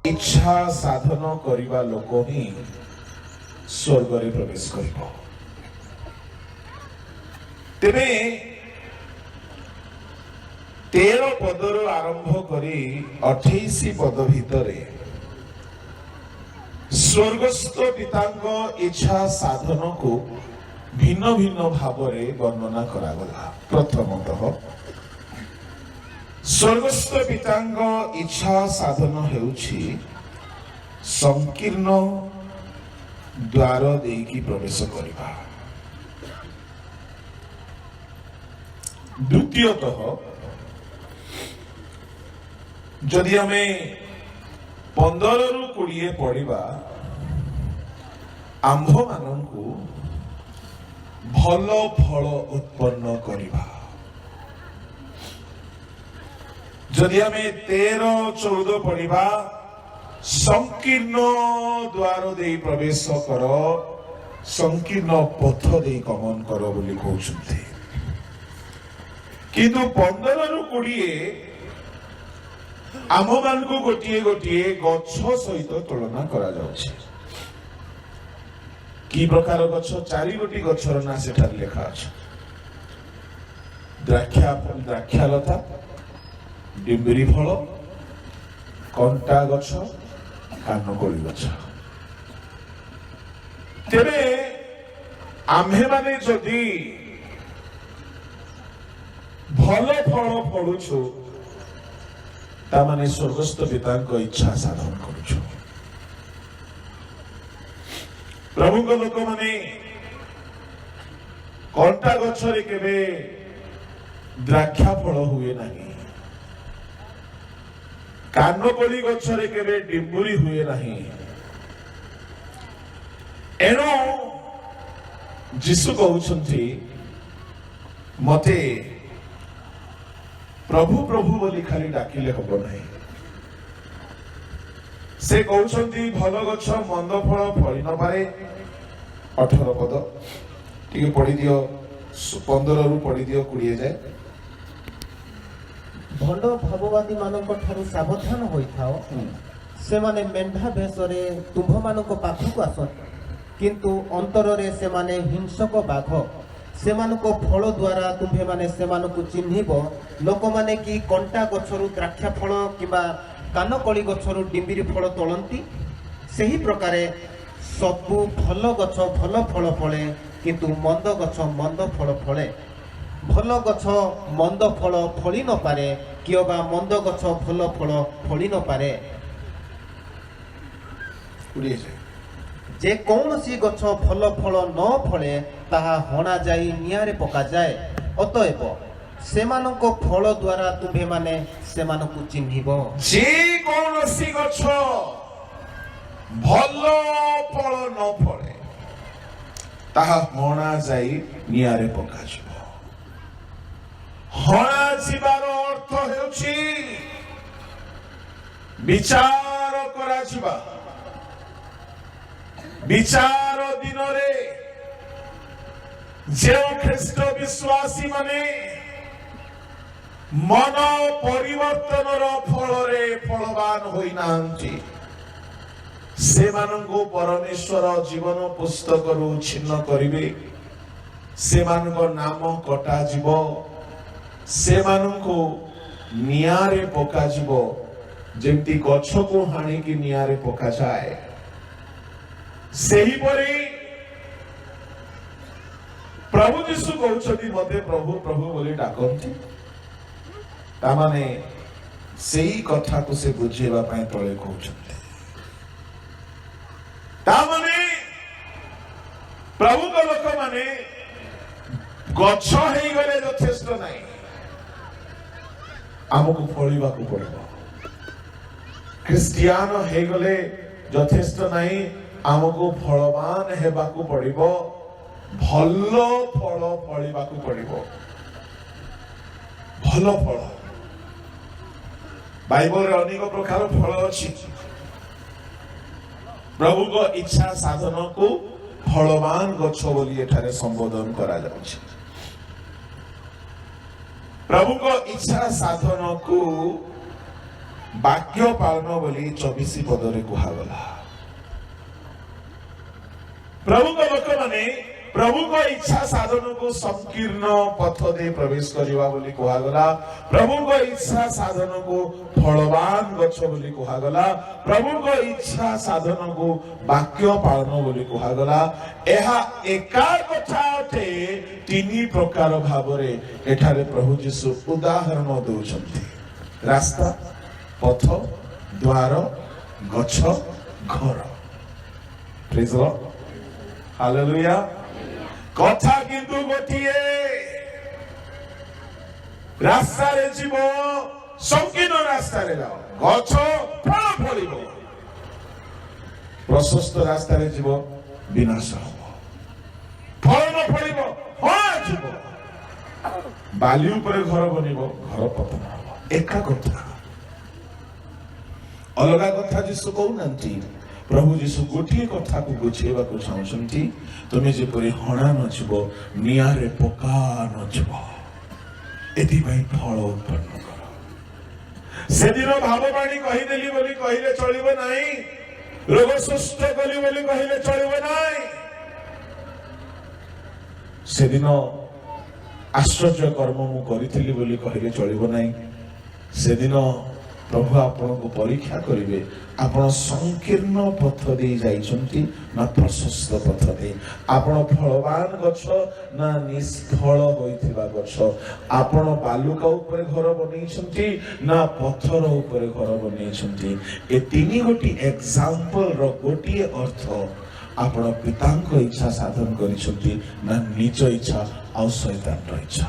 इच्छा साधन करिबा लोक ही स्वर्ग रे प्रवेश करिबो। तेरे 13 पदर आरंभ करी 28 पद भितरे स्वर्गस्थ पितांग इच्छा साधन को भिन्न भिन्न भाव वर्णना करागला। प्रथमतः स्वर्गस्थ पितांग इच्छा साधन हेउछि संकीर्ण द्वार देकी प्रवेश करिबा। द्वितीयतः जदि आमे 15 रु 20 पढ़िबा आंभ माननकु भल फल उत्पन्न करिबा। जदि आमे 13-14 पढ़िबा संकीर्ण द्वार दे प्रवेश कर, संकीर्ण पथ दे गमन कर बोली कहउछन्ते। किंतु 15 रु 20 आम मान को गोटे गोटे गछ सहित तुलना करा जाउछि। की प्रकार गछ? 4 गोटी गछर ना सेठार लेखा अछि। द्राक्षालता, डिम्बिरी फल, कंटा गछ, कानकोली गछ। तेरे आम्हे माने जदि भल फल फलुछु ता माने स्वर्गस्थ पितांक इच्छा साधन करुछु। प्रभु को लोक माने कंटा गछरे केबे द्राक्षा फल हुए नहीं, कानकोली गछरे केबे डिम्बुरी हुए नहीं। एणु जीशु कहउछन्ति मते प्रभु प्रभु बोली खाली डाकिले हब नहीं। से कहउछन्ति भल गछ मंद फल फଳି न पारे। 18 पद टिके पढ़ी दियो, 15 रु पढ़ी दियो 20 जाए। भंड भाववादी मानक ठारू सावधान होइथाओ, से माने मेंढा भेषरे तुंभ मानक पाखक आसत, किंतु अंतररे से माने हिंसक बाघ। से मानको फल द्वारा तुंभे माने से मानको चिन्हिब। लोक माने कि कंटा गछरु द्राक्षा फल किबा कानकली गछरु डिम्बिरी फल तोलंती, सही प्रकारे सबु भल गछ भल फल फले, किंतु मंद गछ मंद फल फले। भल गछ मंद फल फଳି न पारे, किबा मंद गछ भल फल फଳି न पारे। जे कौनसी गछ भल फल न फले ताहा हणा जाई नियारे पका जाए। अतएव सेमानको फल द्वारा तुम्भे माने सेमानको चिन्हिब। जे कौनसी गछ भल फल न फले ताहा हणा जाई नियारे पका जिवो। हणा जिबार अर्थ हेउछि विचार करा जिबा। विचार दिन रे जे ख्रीष्ट विश्वासी माने मन परिवर्तन फल रे फलवान होई नांती, से मानंको परमेश्वर जीवन पुस्तक रु छिन्न करिवे। से मानक नाम कटा जीवो, से मानंको नियारे पका जीवो। जेमती गछ को हाणी की नियारे पका जाए, सेही परी प्रभु जीशु कहउछथि मते प्रभु प्रभु बोली डाकंती। ता माने सेही कथा को से बुझेबा पय तळे कहउछथि। ता माने प्रभु को लोक माने गछ हेई गले यथेष्ट नाही, आमको फळिबा को पड़िबो। क्रिस्टियान हेई गले यथेष्ट नाही, आमको फलवान हेबा को पड़िबो। भल फल फळिबा को पड़िबो। भल फल बाइबल रे अनेक प्रकार फल अछि। प्रभु को इच्छा साधन को फलवान गछ बोली एठारे संबोधन करा जाउछि। प्रभु को इच्छा साधन को ବାକ୍ୟ ପାଳନ ବୋଲି 24 ପଦରେ କୁହାଗଲା। ପ୍ରଭୁଙ୍କ ଲୋକମାନେ ପ୍ରଭୁଙ୍କ ଇଚ୍ଛା ସାଧନକୁ ସଂକୀର୍ଣ୍ଣ ପଥ ଦେଇ ପ୍ରବେଶ କରିବା ବୋଲି କୁହାଗଲା। ପ୍ରଭୁଙ୍କ ଇଚ୍ଛା ସାଧନକୁ ଫଳବାନ ଗଛ ବୋଲି କୁହାଗଲା। ପ୍ରଭୁଙ୍କ ଇଚ୍ଛା ସାଧନକୁ ବାକ୍ୟ ପାଳନ ବୋଲି କୁହାଗଲା। ଏହା ଏକା କଥା ଅଟେ, ତିନି ପ୍ରକାର ଭାବରେ ଏଠାରେ ପ୍ରଭୁ ଯୀଶୁ ଉଦାହରଣ ଦେଉଛନ୍ତି। ରାସ୍ତା, ପଥ, ଦ୍ୱାର, ଗଛ, ଘର। ପ୍ରେଜ୍ ଦ ଲର୍ଡ, ହାଲେଲୁୟା। କଥା କିନ୍ତୁ ଗୋଟିଏ, ରାସ୍ତାରେ ଯିବ, ସଂକୀର୍ଣ୍ଣ ରାସ୍ତାରେ ଯାଅ, ଗଛ ଫଳ ଫଳିବ। ପ୍ରଶସ୍ତ ରାସ୍ତାରେ ଯିବ, ବିନାଶ ହବ, ଫଳ ନ ଫଳିବ, ହଣା ଯିବ। ବାଲି ଉପରେ ଘର ବନିବ, ଘର ପତନ ହବ। ଏକା କଥା, ଅଲଗା କଥା ଯୀଶୁ କହୁନାହାନ୍ତି। ପ୍ରଭୁ ଯୀଶୁ ଗୋଟିଏ କଥାକୁ ବୁଝେଇବାକୁ ଚାହୁଁଛନ୍ତି, ତୁମେ ଯେପରି ହଣା ନଯିବ, ନିଆଁରେ ପକା ନଯିବ, ଏଥିପାଇଁ ଫଳ ଉତ୍ପନ୍ନ କର। ସେଦିନ ଭାବବାଣୀ କହିଦେଲି ବୋଲି କହିଲେ ଚଳିବ ନାହିଁ, ରୋଗ ସୁସ୍ଥ କଲି ବୋଲି କହିଲେ ଚଳିବ ନାହିଁ। ସେଦିନ ଆଶ୍ଚର୍ଯ୍ୟ କର୍ମ ମୁଁ କରିଥିଲି ବୋଲି କହିଲେ ଚଳିବ ନାହିଁ। ସେଦିନ ପ୍ରଭୁ ଆପଣଙ୍କୁ ପରୀକ୍ଷା କରିବେ, ଆପଣ ସଂକୀର୍ଣ୍ଣ ପଥ ଦେଇ ଯାଇଛନ୍ତି ନା ପ୍ରଶସ୍ତ ପଥ ଦେଇ। ଆପଣ ଫଳବାନ ଗଛ ନା ନିଷ୍ଫଳ ହୋଇଥିବା ଗଛ। ଆପଣ ବାଲୁକା ଉପରେ ଘର ବନେଇଛନ୍ତି ନା ପଥର ଉପରେ ଘର ବନେଇଛନ୍ତି। ଏ ତିନି ଗୋଟି ଏକ୍ସାମ୍ପଲର ଗୋଟିଏ ଅର୍ଥ, ଆପଣ ପିତାଙ୍କ ଇଚ୍ଛା ସାଧନ କରିଛନ୍ତି ନା ନିଜ ଇଚ୍ଛା ଆଉ ଶୈତାନର ଇଚ୍ଛା।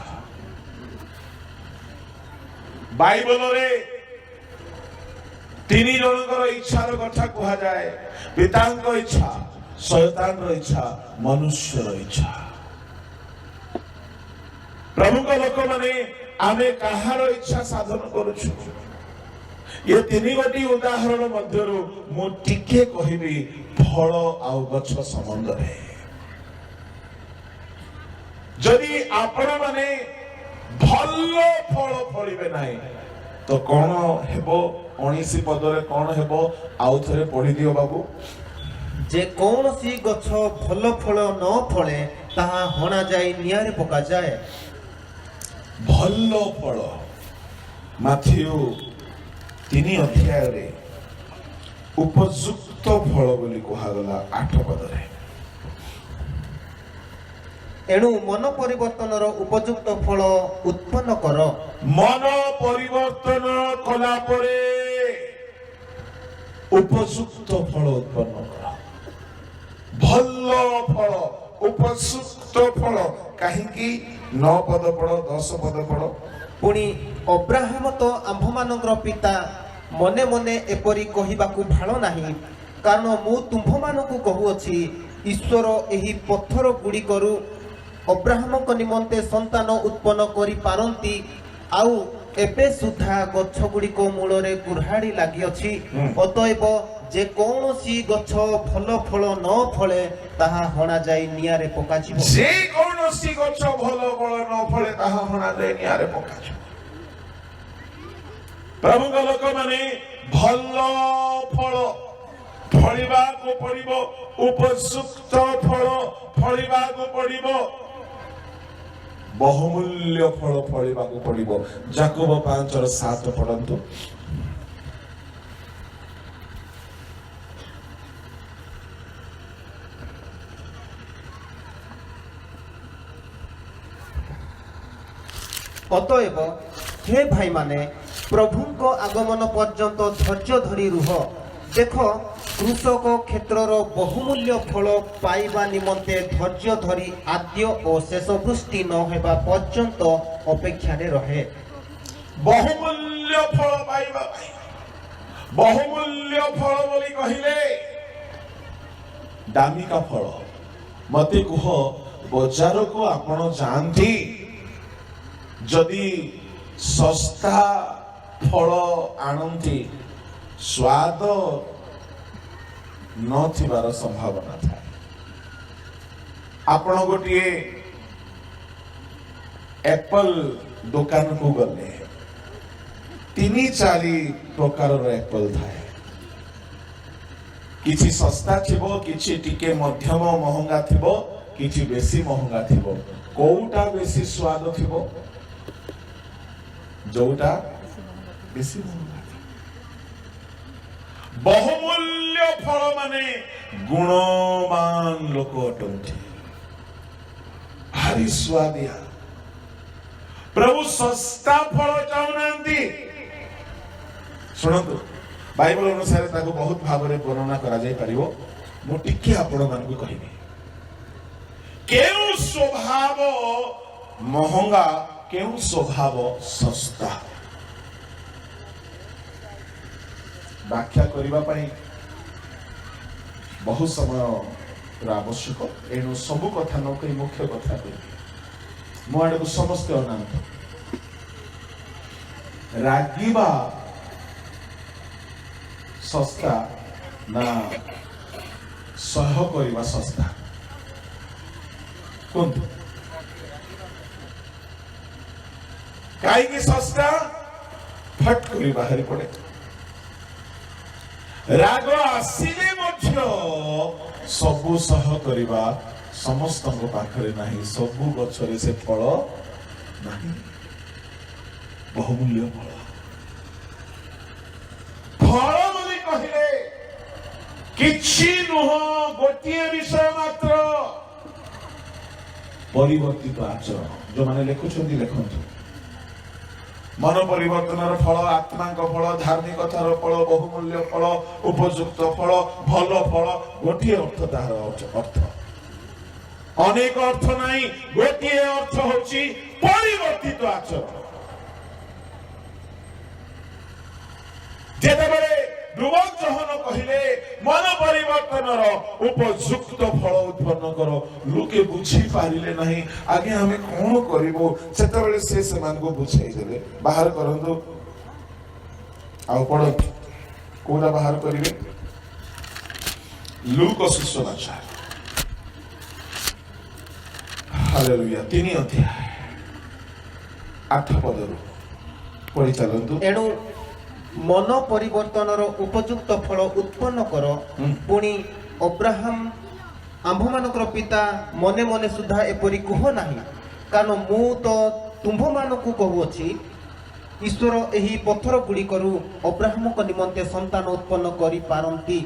ବାଇବଲରେ ତିନି ଜଣଙ୍କର ଇଚ୍ଛାର କଥା କୁହାଯାଏ। ପିତାଙ୍କ ଇଚ୍ଛା, ଶୈତାନର ଇଚ୍ଛା, ମନୁଷ୍ୟର ଇଚ୍ଛା। ପ୍ରଭୁଙ୍କ ଲୋକମାନେ ଆମେ କାହାର ଇଚ୍ଛା ସାଧନ କରୁଛୁ? ଏ ତିନି ଗୋଟି ଉଦାହରଣ ମଧ୍ୟରୁ ମୁଁ ଟିକେ କହିବି ଫଳ ଆଉ ଗଛ ସମ୍ବନ୍ଧରେ। ଯଦି ଆପଣମାନେ ଭଲ ଫଳ ଫଳିବେ ନାହିଁ ତ କଣ ହେବ? 19 ପଦରେ କଣ ହେବ? ଆଉ ଥରେ ପଢିଦିଅ ବାବୁ। ଯେ କୌଣସି ଗଛ ଭଲ ଫଳ ନ ଫଳେ ତାହା ହଣା ଯାଇ ନିଆଁରେ ପକାଯାଏ। ଭଲ ଫଳ, ମାଥିଉ 3 ଅଧ୍ୟାୟରେ ଉପଯୁକ୍ତ ଫଳ ବୋଲି କୁହାଗଲା 8 ପଦରେ। ଏଣୁ ମନ ପରିବର୍ତ୍ତନର ଉପଯୁକ୍ତ ଫଳ ଉତ୍ପନ୍ନ କର। ମନ ପରିବର୍ତ୍ତନ କଲା ପରେ ଉପଯୁକ୍ତ ଫଳ ଉତ୍ପନ୍ନ କର। ଭଲ ଫଳ, ଉପଯୁକ୍ତ ଫଳ। କାହିଁକି? 9 ପଦ ପଢ, 10 ପଦ ପଢ। ପୁଣି ଅବ୍ରାହମ ତ ଆମ୍ଭମାନଙ୍କର ପିତା ମନେ ମନେ ଏପରି କହିବାକୁ ଭାଳ ନାହିଁ, କାରଣ ମୁଁ ତୁମ୍ଭମାନଙ୍କୁ କହୁଅଛି, ଈଶ୍ୱର ଏହି ପଥର ଗୁଡ଼ିକରୁ ଅବ୍ରାହମଙ୍କ ନିମନ୍ତେ ସନ୍ତାନ ଉତ୍ପନ୍ନ କରିପାରନ୍ତି। ଆଉ ଏବେ ସୁଦ୍ଧା ଗଛ ଗୁଡ଼ିକ ମୂଳରେ କୁରାଢ଼ୀ ଲାଗିଅଛି। ଅତଏବ ଯେ କୌଣସି ଗଛ ଭଲ ଫଳ ନ ଫଳେ ତାହା ହଣାଯାଇ ନିଆଁରେ ପକାଯିବ। ଯେ କୌଣସି ଗଛ ଭଲ ଫଳ ନ ଫଳେ ତାହା ହଣାଯାଇ ନିଆଁରେ ପକାଯିବ। ପ୍ରଭୁଙ୍କ ଲୋକମାନେ ଭଲ ଫଳ ଫଳିବାକୁ ପଡିବ, ଉପଯୁକ୍ତ ଫଳ ଫଳିବାକୁ ପଡିବ, ବହୁମୂଲ୍ୟ ଫଳ ଫଳିବାକୁ ପଡିବ। ଯାକୋବ 5:7 ପଢନ୍ତୁ। ଅତଏବ ହେ ଭାଇମାନେ, ପ୍ରଭୁଙ୍କ ଆଗମନ ପର୍ଯ୍ୟନ୍ତ ଧୈର୍ଯ୍ୟ ଧରି ରୁହ। ଦେଖ, କୃଷକ କ୍ଷେତ୍ରର ବହୁମୂଲ୍ୟ ଫଳ ପାଇବା ନିମନ୍ତେ ଧୈର୍ଯ୍ୟ ଧରି ଆଦ୍ୟ ଓ ଶେଷ ବୃଷ୍ଟି ନ ହେବା ପର୍ଯ୍ୟନ୍ତ ଅପେକ୍ଷାରେ ରହେ। ବହୁମୂଲ୍ୟ ଫଳ ପାଇବା ପାଇଁ, ବହୁମୂଲ୍ୟ ଫଳ ବୋଲି କହିଲେ ଦାମିକା ଫଳ। ମତେ କୁହ, ବଜାରକୁ ଆପଣ ଯାଆନ୍ତି, ଯଦି ଶସ୍ତା ଫଳ ଆଣନ୍ତି ସ୍ୱାଦ ନଥିବାର ସମ୍ଭାବନା ଥାଏ। ଆପଣ ଗୋଟିଏ ଏପଲ ଦୋକାନକୁ ଗଲେ, ତିନି ଚାରି ପ୍ରକାରର ଆପଲ ଥାଏ। କିଛି ଶସ୍ତା ଥିବ, କିଛି ଟିକେ ମଧ୍ୟମ ମହଙ୍ଗା ଥିବ, କିଛି ବେଶୀ ମହଙ୍ଗା ଥିବ। କୋଉଟା ବେଶୀ ସ୍ୱାଦ ଥିବ? ଯୋଉଟା ବେଶୀ ମହଙ୍ଗା। ବହୁମୂଲ୍ୟ ଫଳ ମାନେ ଗୁଣବାନ ଲୋକ ଅଟନ୍ତି, ଭାରି ସୁଆଦିଆ। ପ୍ରଭୁ ଶସ୍ତା ଫଳ ଚାହୁଁନାହାନ୍ତି। ଶୁଣନ୍ତୁ, ବାଇବଲ ଅନୁସାରେ ତାକୁ ବହୁତ ଭାବରେ ବର୍ଣ୍ଣନା କରାଯାଇ ପାରିବ। ମୁଁ ଟିକେ ଆପଣମାନଙ୍କୁ କହିବି କେଉଁ ସ୍ୱଭାବ ମହଙ୍ଗା, କେଉଁ ସ୍ୱଭାବ ଶସ୍ତା। ବ୍ୟାଖ୍ୟା କରିବା ପାଇଁ ବହୁ ସମୟର ଆବଶ୍ୟକ, ଏଣୁ ସବୁ କଥା ନ କହି ମୁଖ୍ୟ କଥା କହିବି। ମୋ ଆଡକୁ ସମସ୍ତେ ଅନାନ୍ତୁ। ରାଗିବା ଶସ୍ତା ନା ସହ୍ୟ କରିବା ଶସ୍ତା? କୁହନ୍ତୁ। କାହିଁକି ଶସ୍ତା? ଫଟ୍ କରି ବାହାରି ପଡେ। ରାଗ ଆସିଲେ ମଧ୍ୟ ସବୁ ସହ୍ୟ କରିବା ସମସ୍ତଙ୍କ ପାଖରେ ନାହିଁ। ସବୁ ଗଛରେ ସେ ଫଳ ନାହିଁ। ବହୁମୂଲ୍ୟ ଫଳ। ଫଳ ବୋଲି କହିଲେ କିଛି ନୁହଁ, ଗୋଟିଏ ବିଷୟ ମାତ୍ର, ପରିବର୍ତ୍ତିତ ଆଚରଣ। ଯୋଉମାନେ ଲେଖୁଛନ୍ତି ଲେଖନ୍ତୁ। ମନ ପରିବର୍ତ୍ତନର ଫଳ, ଆତ୍ମାଙ୍କ ଫଳ, ଧାର୍ମିକତାର ଫଳ, ବହୁମୂଲ୍ୟ ଫଳ, ଉପଯୁକ୍ତ ଫଳ, ଭଲ ଫଳ। ଗୋଟିଏ ଅର୍ଥ, ତାହାର ଅର୍ଥ। ଅନେକ ଅର୍ଥ ନାହିଁ, ଗୋଟିଏ ଅର୍ଥ ହଉଛି ପରିବର୍ତ୍ତିତ ଆଚରଣ। ଯେତେବେଳେ ଧ୍ରୁବଜହନ କହିଲେ ମନ ପରିବର୍ତ୍ତନର ଉପଯୁକ୍ତ ଫଳ ଉତ୍ପନ୍ନ କର, ଲୋକେ ବୁଝି ପାରିଲେ ନାହିଁ। ଆଜ୍ଞା ଆମେ କଣ କରିବୁ? ସେତେବେଳେ ସେ ସେମାନଙ୍କୁ ବୁଝେଇ ଦେଲେ। ବାହାର କରନ୍ତୁ ଆଉ ପଢନ୍ତୁ। କୋଉଟା ବାହାର କରିବେ? ଲୁକ ସୁସମାଚାର, ହାଲେଲୁୟା, 3 ଅଧ୍ୟାୟ 8 ପଦରୁ ପଢି ଚାଲନ୍ତୁ। ଏଣୁ ମନ ପରିବର୍ତ୍ତନର ଉପଯୁକ୍ତ ଫଳ ଉତ୍ପନ୍ନ କର। ପୁଣି ଅବ୍ରାହମ ଆମ୍ଭମାନଙ୍କର ପିତା ମନେ ମନେ ସୁଦ୍ଧା ଏପରି କୁହ ନାହିଁ, କାରଣ ମୁଁ ତ ତୁମ୍ଭମାନଙ୍କୁ କହୁଅଛି, ଈଶ୍ୱର ଏହି ପଥର ଗୁଡ଼ିକରୁ ଅବ୍ରାହମଙ୍କ ନିମନ୍ତେ ସନ୍ତାନ ଉତ୍ପନ୍ନ କରିପାରନ୍ତି।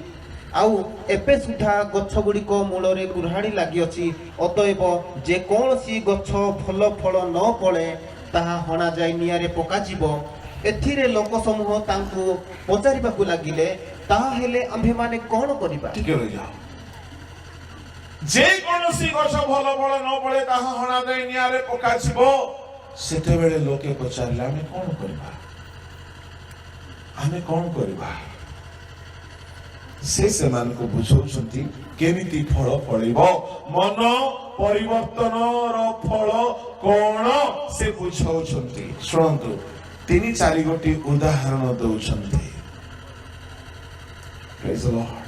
ଆଉ ଏବେ ସୁଦ୍ଧା ଗଛ ଗୁଡ଼ିକ ମୂଳରେ କୁରାଢ଼ୀ ଲାଗିଅଛି। ଅତଏବ ଯେକୌଣସି ଗଛ ଭଲ ଫଳ ନ ଫଳେ ତାହା ହଣାଯାଇ ନିଆଁରେ ପକାଯିବ। ଏଥିରେ ଲୋକ ସମୂହ ତାଙ୍କୁ ପଚାରିବାକୁ ଲାଗିଲେ, ତାହା ହେଲେ ଆମ୍ଭେମାନେ କଣ କରିବା? ଟିକେ ରହିଯାଅ। ଯେକୌଣସି ଗଛ ଭଲ ଫଳ ନ ଫଳେ ତାହା ହଣାଯାଇ ନିଆଁରେ ପକାଯିବ। ସେତେବେଳେ ଲୋକେ ପଚାରିଲେ, ଆମେ କଣ କରିବା? ଆମେ କଣ କରିବା? ସେ ସେମାନଙ୍କୁ ବୁଝାଉଛନ୍ତି କେମିତି ଫଳ ଫଳିବ। ମନ ପରିବର୍ତ୍ତନର ଫଳ କଣ ସେ ବୁଝାଉଛନ୍ତି। ଶୁଣନ୍ତୁ, 3-4 ଗୋଟି ଉଦାହରଣ ଦଉଛନ୍ତି। Praise the Lord।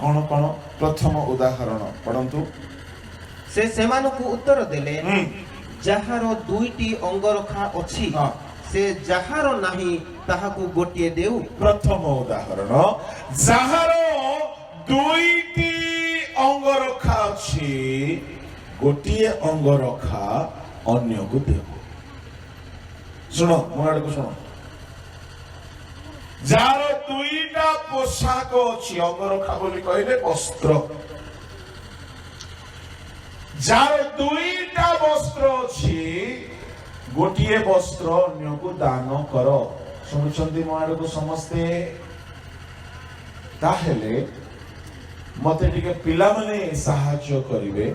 କଣ କଣ? ପ୍ରଥମ ଉଦାହରଣ ପଢନ୍ତୁ। ସେ ସେମାନଙ୍କୁ ଉତ୍ତର ଦେଲେ, ଯାହାର 2ଟି ଅଙ୍ଗରଖା ଅଛି ସେ ଯାହାର ନାହିଁ ତାହାକୁ ଗୋଟିଏ ଦେଉ। ପ୍ରଥମ ଉଦାହରଣ, ଯାହାର 2ଟି ଅଙ୍ଗରଖା ଅଛି ଗୋଟିଏ ଅଙ୍ଗରଖା ଅନ୍ୟକୁ ଦେଉ। ଶୁଣ, ମୋ ଆଡକୁ ଶୁଣ। ଯାହାର 2ଟା ପୋଷାକ ଅଛି, ଅଙ୍ଗରଖା ବୋଲି କହିଲେ ବସ୍ତ୍ର। ଯାହାର 2ଟା ବସ୍ତ୍ର ଅଛି, ଗୋଟିଏ ବସ୍ତ୍ର ଅନ୍ୟକୁ ଦାନ କର। ଶୁଣୁଛନ୍ତି ମୋ ଆଡକୁ ସମସ୍ତେ? ତାହେଲେ ମତେ ଟିକେ ପିଲାମାନେ ସାହାଯ୍ୟ କରିବେ।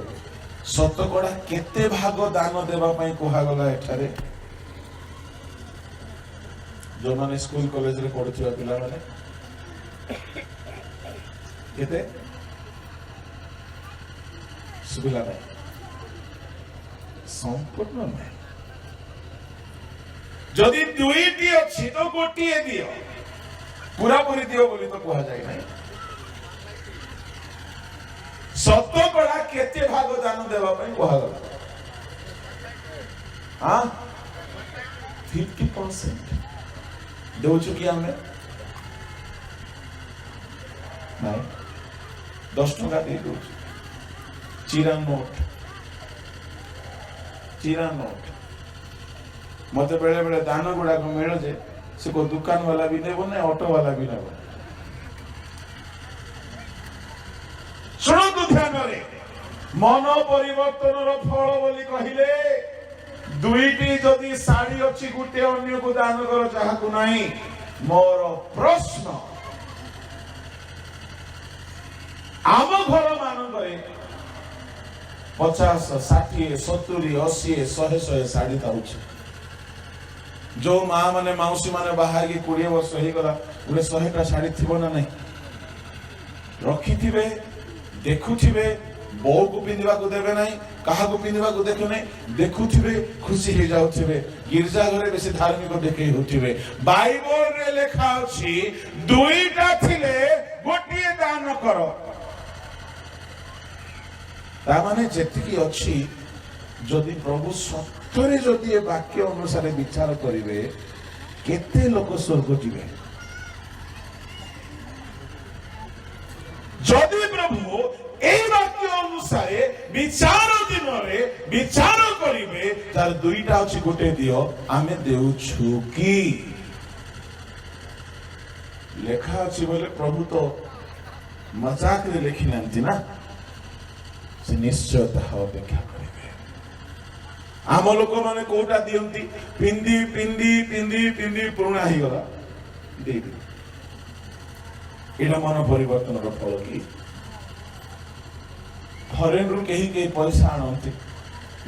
ଶତକଡ଼ା କେତେ ଭାଗ ଦାନ ଦେବା ପାଇଁ କୁହାଗଲା ଏଠାରେ? ଯୋଉମାନେ ସ୍କୁଲ କଲେଜରେ ପଢୁଥିବା ପିଲାମାନେ କେତେ? ସୁବିଲା ନାହିଁ, ସମ୍ପୂର୍ଣ୍ଣ ନାହିଁ। ଯଦି 2ଟି ଅଛି ତ ଗୋଟିଏ ଦିଅ, ପୁରାପୁରି ଦିଅ ବୋଲି ତ କୁହାଯାଏ ନାହିଁ। ଶତକଡ଼ା କେତେ ଭାଗ ଦାନ ଦେବା ପାଇଁ କୁହାଗଲା? 50%। ଦେଉଛୁ କି ଆମେ ନାଇଁ 10 ଟଙ୍କା ଦେଇ ଦେଉଛୁ ଚିରା ନୋଟ ମତେ ବେଳେ ବେଳେ ଦାନ ଗୁଡାକ ମିଳେ ଯେ ସେ କୋ ଦୋକାନ ବାଲା ବି ନେବ ନା ଅଟୋ ବାଲା ବି ନେବ। ଶୁଣନ୍ତୁ ଧ୍ୟାନରେ, ମନ ପରିବର୍ତ୍ତନର ଫଳ ବୋଲି କହିଲେ ଦୁଇଟି ଯଦି ଶାଢୀ ଅଛି ଗୋଟେ ଅନ୍ୟକୁ ଦାନ କର ଯାହାକୁ ନାହିଁ। ମୋର ପ୍ରଶ୍ନ, ଆମ ଘର ମାନଙ୍କରେ 50, 60, 70, 80, 100 ଶାଢୀ ଥାଉଛି। ଯୋଉ ମା ମାନେ ମାଉସୀ ମାନେ ବାହା ହେଇକି 20 ବର୍ଷ ହେଇଗଲା ଗୋଟେ 100ଟା ଶାଢୀ ଥିବ ନା ନାହିଁ? ରଖିଥିବେ, ଦେଖୁଥିବେ, ବୋଉକୁ ପିନ୍ଧିବାକୁ ଦେବେ ନାହିଁ, କାହାକୁ ପିନ୍ଧିବାକୁ ଦେଖୁ ନାହିଁ, ଦେଖୁଥିବେ, ଖୁସି ହେଇଯାଉଥିବେ। ଗିର୍ଜା ଘରେ ବେଶୀ ଧାର୍ମିକ ଦେଖେଇ ହଉଥିବେ। ବାଇବଲରେ ଲେଖା ଅଛି 2ଟା ଥିଲେ ଗୋଟିଏ ଦାନ କର। ତାମାନେ ଯେତିକି ଅଛି, ଯଦି ପ୍ରଭୁ ସତରେ ଯଦି ଏ ବାକ୍ୟ ଅନୁସାରେ ବିଚାର କରିବେ, କେତେ ଲୋକ ସ୍ୱର୍ଗ ଯିବେ? ଯଦି ପ୍ରଭୁ এই বাক্য অনুসারে বিচার দিନରେ বিচার করিবে, তার 2টা ଅଛି গোটে দিও ଆମେ দেউଛୁ কি? লেখা ଅଛି বলে প্রভু তো মজাকরে লেখি নাନ୍ତି না, সে নিশ্চয় তাহা অপেক্ষা করিবে। আম লোক মানে কোটা দিয়ନ୍ତି, পিন্দি পিন্দি পিন্দি পিন্দি পুরুଣା ହେଇଗଲା ଦେଇদি। এটা মন পরিবর্তনর ফল কি? ଫରେନରୁ କେହି କେହି ପଇସା ଆଣନ୍ତି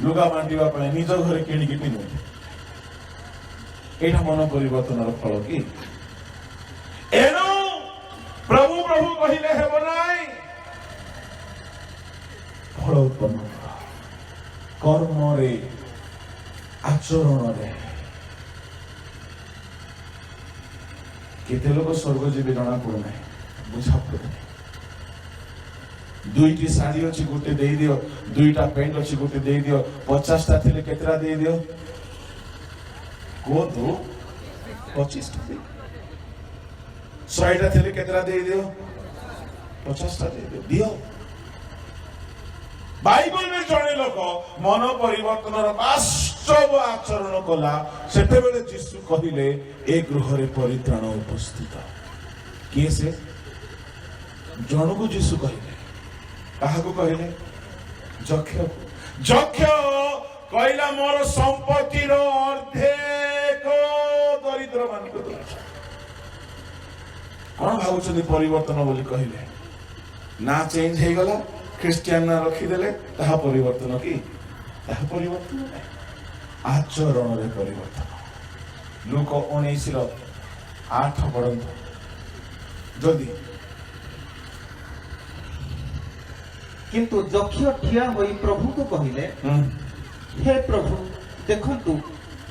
ଲୁଗା ବାଣ୍ଟିବା ପାଇଁ, ନିଜ ଘରେ କିଣିକି ପିନ୍ଧନ୍ତି। ଏଇଟା ମନ ପରିବର୍ତ୍ତନର ଫଳ କି? ଏଣୁ ପ୍ରଭୁ ପ୍ରଭୁ କହିଲେ ହେବ ନାହିଁ। ଫଳ ଉତ୍ପନ୍ନ କର, କର୍ମରେ, ଆଚରଣରେ। କେତେ ଲୋକ ସ୍ୱର୍ଗ ଯିବେ ଜଣା ପଡୁନାହିଁ, ବୁଝା ପଡୁନାହିଁ। 2ଟି ଶାଢୀ ଅଛି ଗୋଟେ ଦେଇଦିଅ, 2ଟା ପ୍ୟାଣ୍ଟ ଅଛି ଗୋଟେ ଦେଇଦିଅ। 50ଟା ଥିଲେ କେତେଟା ଦେଇଦିଅ କୁହନ୍ତୁ? 25ଟା ଦେଇଦିଅ। 100ଟା ଥିଲେ କେତେଟା ଦେଇଦିଅ? 50ଟା ଦେଇଦିଅ। ଦିଅ। ବାଇବଲରେ ଜଣେ ଲୋକ ମନ ପରିବର୍ତ୍ତନର ବାସ୍ତବ ଆଚରଣ କଲା, ସେତେବେଳେ ଯୀଶୁ କହିଲେ ଏ ଗୃହରେ ପରିତ୍ରାଣ ଉପସ୍ଥିତ। କିଏ ସେ? ଜଣକୁ ଯୀଶୁ କହିଲେ। କାହାକୁ କହିଲେ? ଯକ୍ଷ କହିଲା ମୋର ସମ୍ପତ୍ତିର ଅର୍ଧେକ ଦରିଦ୍ର ମାନଙ୍କୁ ଦଉଛି। କଣ ଭାବୁଛନ୍ତି ପରିବର୍ତ୍ତନ ବୋଲି କହିଲେ? ନା ଚେଞ୍ଜ ହେଇଗଲା, ଖ୍ରୀଷ୍ଟିଆନ ନା ରଖିଦେଲେ, ତାହା ପରିବର୍ତ୍ତନ କି? ତାହା ପରିବର୍ତ୍ତନ ନାହିଁ, ଆଚରଣରେ ପରିବର୍ତ୍ତନ। ଲୁକ 19:8 ପଢନ୍ତୁ। ଯଦି କିନ୍ତୁ ଯକ୍ଷ ଠିଆ ହୋଇ ପ୍ରଭୁଙ୍କୁ କହିଲେ, ହେ ପ୍ରଭୁ, ଦେଖନ୍ତୁ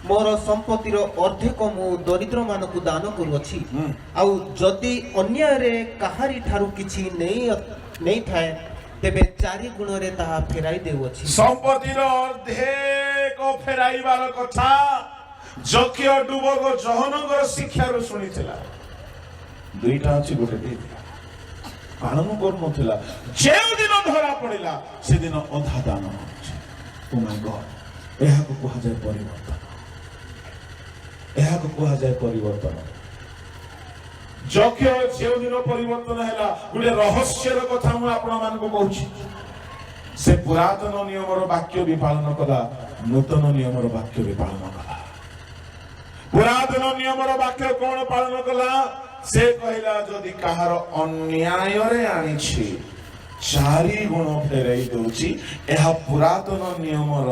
ମୋର ସମ୍ପତ୍ତିର ଅର୍ଧେକ ମୁଁ ଦରିଦ୍ର ମାନଙ୍କୁ ଦାନ କରୁଅଛି। ଆଉ ଯଦି ଅନ୍ୟାୟରେ କାହାରି ଠାରୁ କିଛି ନେଇଥାଏ, ତେବେ 4 ଗୁଣରେ ତାହା ଫେରାଇ ଦେଉଅଛି। ସମ୍ପତ୍ତିର ଅର୍ଧେକ ଫେରାଇବାର କଥା ଯକ୍ଷ ଡୁବକ ଜହନଙ୍କର ଶିକ୍ଷାରୁ ଶୁଣିଥିଲା। 2ଟା ଅଛି, ଗୋଟେ ଦେଇଥିଲା, ପାଳନ କରୁନଥିଲା। ଯେଉଁଦିନ ଧରା ପଡିଲା ସେଦିନ ଅଧା ଦାନ କରୁଛି। ଏହାକୁ କୁହାଯାଏ ପରିବର୍ତ୍ତନ। ଏହାକୁ କୁହାଯାଏ ପରିବର୍ତ୍ତନ। ଯକ୍ଷ ଯେଉଁଦିନ ପରିବର୍ତ୍ତନ ହେଲା, ଗୋଟେ ରହସ୍ୟର କଥା ମୁଁ ଆପଣମାନଙ୍କୁ କହୁଛି। ସେ ପୁରାତନ ନିୟମର ବାକ୍ୟ ବି ପାଳନ କଲା, ନୂତନ ନିୟମର ବାକ୍ୟ ବି ପାଳନ କଲା। ପୁରାତନ ନିୟମର ବାକ୍ୟ କଣ ପାଳନ କଲା? ସେ କହିଲା ଯଦି କାହାର ଅନ୍ୟାୟରେ ଆଣିଛି 4 ଗୁଣ ଫେରାଇ ଦଉଛି। ଏହା ପୁରାତନ ନିୟମର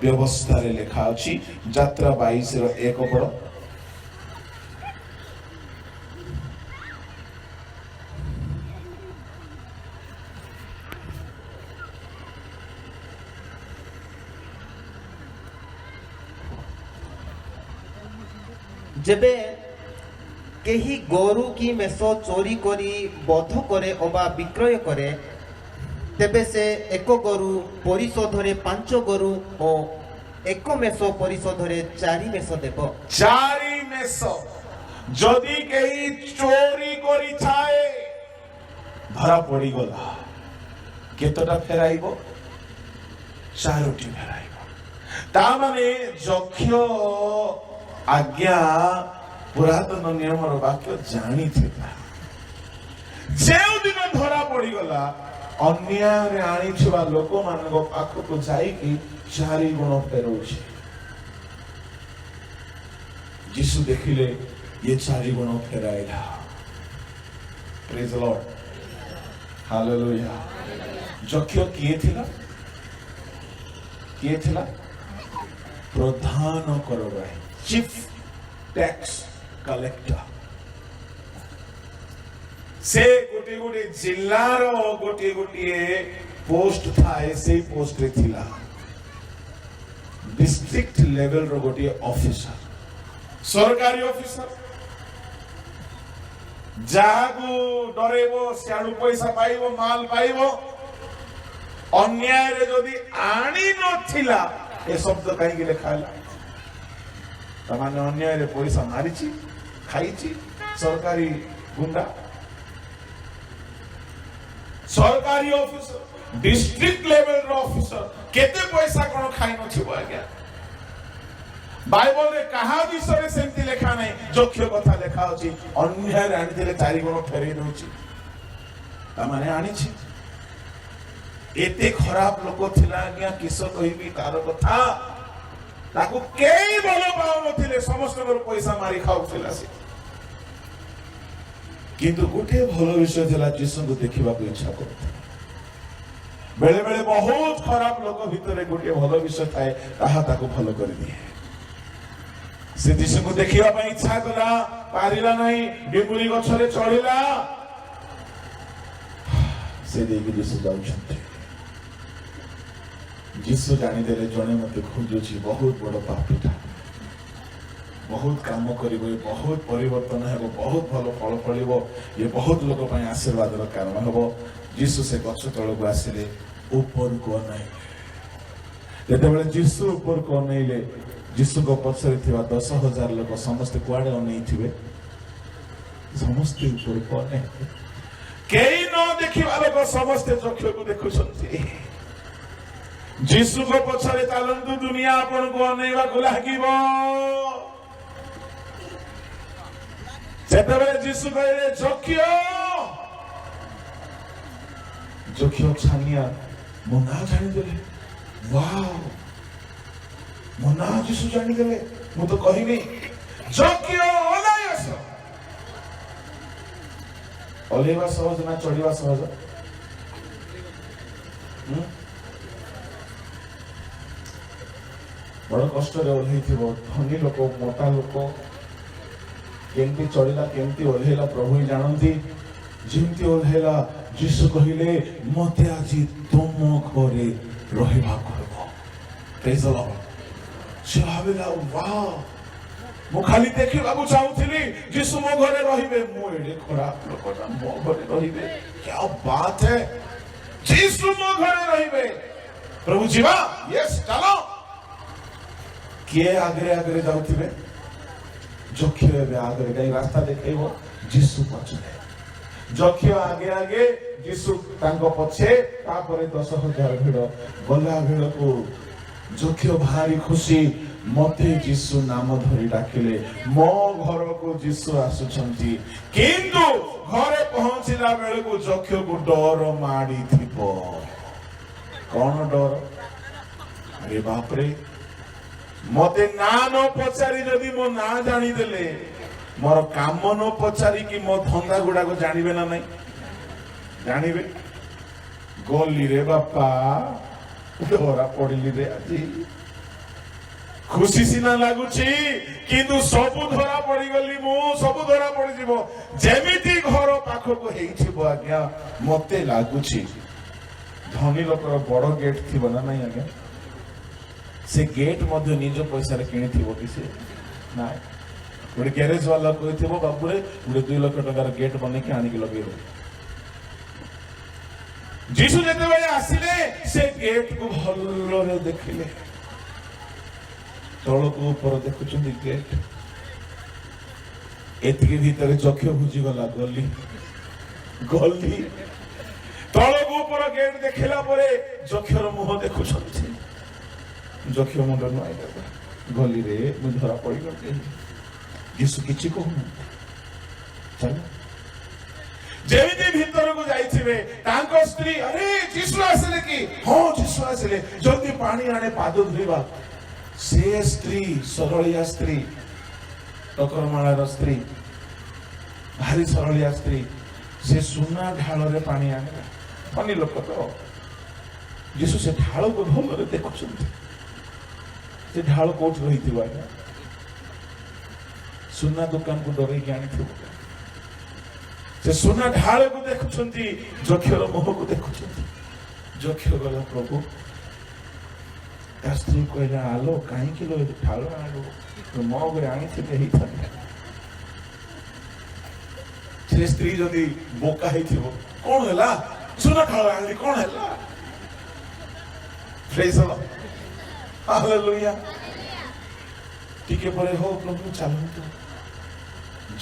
ବ୍ୟବସ୍ଥାରେ ଲେଖା ଅଛି। ଯାତ୍ରା 22:1 ପଢ। ଯେବେ କେହି ଗୋରୁ କି ମେଷ ଚୋରି କରି ବଧ କରେ ଅବା ବିକ୍ରୟ କରେ, ତେବେ ସେ 1 ଗୋରୁ ପରିଶୋଧରେ 5 ଗୋରୁ ଓ 1 ମେଷ ପରିଶୋଧରେ 4 ମେଷ ଦେବ। 4 ମେଷ যদি কেହି চୋରି କରିଥାଏ ଧରା ପଡିଗଲା କେତେଟା ଫେରାଇବ? 4ଟି ଫେରାଇବ। ତା ମାନେ ଯକ୍ଷ ଆଜ୍ଞା ପୁରାତନ ନିୟମର ବାକ୍ୟ ଜାଣିଥିଲା। ଯେଉଁଦିନ ଧରା ପଡିଗଲା ଅନ୍ୟାୟରେ ଆଣିଥିବା ଲୋକମାନଙ୍କ ପାଖକୁ ଯାଇକି 4 ଗୁଣ ଫେରଉଛି। ଯୀଶୁ ଦେଖିଲେ ये 4 गुण फेराइला। Praise the Lord, hallelujah. ଯକ୍ଷ କିଏ ଥିଲା? କିଏ ଥିଲା? ପ୍ରଧାନ କରବାଇ, ଚିଫ ଟैक्स कलेक्टर। से गोटे गोटे जिल्लार गोटे गोटे पोस्ट थाए, से पोस्ट रे थिला डिस्ट्रिक्ट लेवल रो गोटे ऑफिसर, सरकारी ऑफिसर। जागु डरेबो सियाडु पैसा पाइबो, माल पाइबो। अन्याय रे जदि आनी नथिला ए शब्द काई के लेखाला? तमाने अन्याय रे पैसा मारिची, खाइची सरकारी गुंडा, सरकारी ऑफिसर, डिस्ट्रिक्ट लेवल रो ऑफिसर केते पैसा कोन खाइ नथिबो आज्ञा? बाइबल रे कहा विषय सेमती लेखा नहीं, যক্ষ কথা লেখা ଅଛି। ଅନ୍ୟାୟ ରେ ଆଣିଥିଲେ 4 ଗୁଣ ଫେରେଇ ଦଉଛି। ତାମାନେ ଆଣିଛି। ଏତେ ଖରାପ ଲୋକ ଥିଲା ଆଜ୍ଞା, କିସ କହିବି ତାର କଥା। ତାକୁ କେହି ଭଲ ପାଉନଥିଲେ, ସମସ୍ତଙ୍କର ପଇସା ମାରି ଖାଉଥିଲା ସେ। କିନ୍ତୁ ଗୋଟେ ଭଲ ବିଷୟ ଥିଲା, ଯୀଶୁଙ୍କୁ ଦେଖିବାକୁ ଇଚ୍ଛା କରୁଥିଲା। ବେଳେ ବେଳେ ବହୁତ ଖରାପ ଲୋକ ଭିତରେ ଗୋଟେ ଭଲ ବିଷୟ ଥାଏ, ତାହା ତାକୁ ଭଲ କରିଦିଏ। से यीशु को देखिबा ପାଇଁ इच्छा कला, पारिला नहीं, डिबुरी गछरे चढ़िला। से देखि यीशु जाउछन्ते। यीशु जानि देले जणे मते खोजुछि, बहुत बड़ पापीटा, बहुत काम करिबो, बहुत परिवर्तन हेबो, बहुत भलो फल फलिबो, ये बहुत लोक ପାଇଁ आशीर्वादर कारण हेबो। यीशु से गछ तळକୁ आसिले, ऊपर को नाही। जेतेबेले यीशु ऊपर को नैले, यीशु को पछरे थिबा 10,000 लोक समस्त कुआडे अनै थिबे, समस्त ऊपर को नै। केही न देखिबा लोक समस्त चक्ष को देखुछन्ति। यीशु को पछरे चालंतु, दुनिया आपन को अनैबा को लागिबो। जेतेबेले यीशु कहले ଯକ୍ଷ ଛାନିଆ ମୋ ନା ଜାଣିଦେଲେ। वाओ, ମୋ ନା ଯୀଶୁ ଜାଣିଦେଲେ, ମୁଁ ତ କହିନି। ଯକ୍ଷ ଓହ୍ଲାଇଆସ। ଓହ୍ଲାଇବା ସହଜ ନା ଚଢିବା ସହଜ? ବଡ କଷ୍ଟରେ ଓହ୍ଲେଇଥିବ। ଧନୀ ଲୋକ, ମୋଟା ଲୋକ କେମିତି ଚଢିଲା, କେମିତି ଓହ୍ଲେଇଲା ପ୍ରଭୁ ହିଁ ଜାଣନ୍ତି। ଯେମିତି ଓହ୍ଲେଇଲା, ଯୀଶୁ କହିଲେ ମତେ ଆଜି ତୁମ ଘରେ ରହିବାକୁ ହେବ। ପ୍ରେଜ୍ ଦ ଲର୍ଡ। ସେ ଭାବିଲା, ୱାଓ, ମୁଁ ଖାଲି ଦେଖିବାକୁ ଚାହୁଁଥିଲି ଯୀଶୁ ମୋ ଘରେ ରହିବେ। ମୁଁ ଏଡେ ଖରାପ ଲୋକଟା, ମୋ ଘରେ ରହିବେ, क्या बात है, ଯୀଶୁ ମୋ ଘରେ ରହିବେ। ପ୍ରଭୁ ଯିବା, ୟେସ୍ ଚାଲ। କିଏ ଆଗରେ ଆଗରେ ଯାଉଥିବେ? ଯକ୍ଷ ଏବେ ଆଗରେ ଯାଇ ରାସ୍ତା ଦେଖେଇବ, ଯୀଶୁ ପଛରେ। ଯକ୍ଷ ଆगे आगे, ଯୀଶୁ ତାଙ୍କ ପଛେ, ତାପରେ 10,000 ଭିଡ଼। ଗଲା ଭିଡ଼କୁ ଯକ୍ଷ ଭାରି ଖୁସି, ମତେ ଯୀଶୁ ନାମ ଧରି ଡାକିଲେ, ମୋ ଘରକୁ ଯୀଶୁ ଆସୁଛନ୍ତି। କିନ୍ତୁ ଘରେ ପହଞ୍ଚିଲା ବେଳକୁ ଯକ୍ଷକୁ ଡର ମାଡ଼ିଥିବ। କଣ ଡର? ଆରେ ବାପରେ, ମତେ ନା ନ ପଚାରି ଯଦି ମୋ ନା ଜାଣିଦେଲେ, मोर काम न पचारिकी मो धंदा गुड़ाक जानवे ना नहीं? जानवे गली रे बापा, धरा पड़िली रे आज। खुशी सीना लगुची किंतु सबु धरा पड़ी गली, मु सबु धरा पड़ी जीवो। जेमिति घर पाखक हेइथिबो आज्ञा मते लागुची। धनी लोकर बड़ गेट थिबो ना नहीं आज्ञा? से गेट मध्य निज पैसा रे किनिथिबो कि से ना? गोटे गैरेज वाला कहथिबो बाबू रे गोटे 2 लाख टकार गेट बने के आनी के लगेबो। जीसु जते बेले आसिले से गेट को भल्लो रे देखिले। तळ को ऊपर देखुचंदी गेट। ଏତିକି ଭିତରେ ଚକ୍ଷୁ ବୁଝିଗଲା ଗଲି ଗଲି ତଳକୁ ଉପର ଗେଟ୍ ଦେଖିଲା ପରେ ଯକ୍ଷର ମୁହଁ ଦେଖୁଛନ୍ତି। ଯକ୍ଷ ମୁଣ୍ଡ ନୁଆଇଦେଲା ଗଲିରେ ମୁଁ ଧରା ପଡ଼ିଗଲି। ଯୀଶୁ କିଛି କହୁନାହାନ୍ତି। ଚାଲ ଯେମିତି ଭିତରକୁ ଯାଇଥିବେ ତାଙ୍କ ସ୍ତ୍ରୀ ଆରେ ଯୀଶୁ ଆସିଲେ କି? ହଁ ଯୀଶୁ ଆସିଲେ, ଜଲ୍ଦି ପାଣି ଆଣେ ପାଦ ଧୋଇବା। ସେ ସ୍ତ୍ରୀ ସରଳିଆ ସ୍ତ୍ରୀ, ଟକରମାଳାର ସ୍ତ୍ରୀ, ଭାରି ସରଳିଆ ସ୍ତ୍ରୀ, ସେ ସୁନା ଢାଳରେ ପାଣି ଆଣିଲା। ଧନୀ ଲୋକ ତ। ଯୀଶୁ ସେ ଢାଳକୁ ଭଲରେ ଦେଖୁଛନ୍ତି। ସେ ଢାଳ କୋଉଠି ରହିଥିବ ଆଜ୍ଞା? ସୁନା ଦୋକାନକୁ ଡରେଇକି ଆଣିଥିବ। ସେ ସୁନା ଢାଳକୁ ଦେଖୁଛନ୍ତି, ଯକ୍ଷର ମୁହଁକୁ ଦେଖୁଛନ୍ତି। ଯକ୍ଷ ଗଲା ପ୍ରଭୁ, ତା ସ୍ତ୍ରୀ କହିଲା ଆଲୋ କାହିଁକି लो ଢାଳ ଆଣିଲୁ, ମୋ ଘରେ ଆଣିଥିଲେ ହେଇଥାନ୍ତା। ସେ ସ୍ତ୍ରୀ ଯଦି ବୋକା ହେଇଥିବ କଣ ହେଲା, ସୁନା ଢାଳ ଆଣିଲି କଣ ହେଲା? ପ୍ରେଜ୍ ଦ ଲର୍ଡ, ହାଲେଲୁୟା। ଟିକେ ପରେ ହଉ ପ୍ରଭୁ ଚାଲନ୍ତୁ।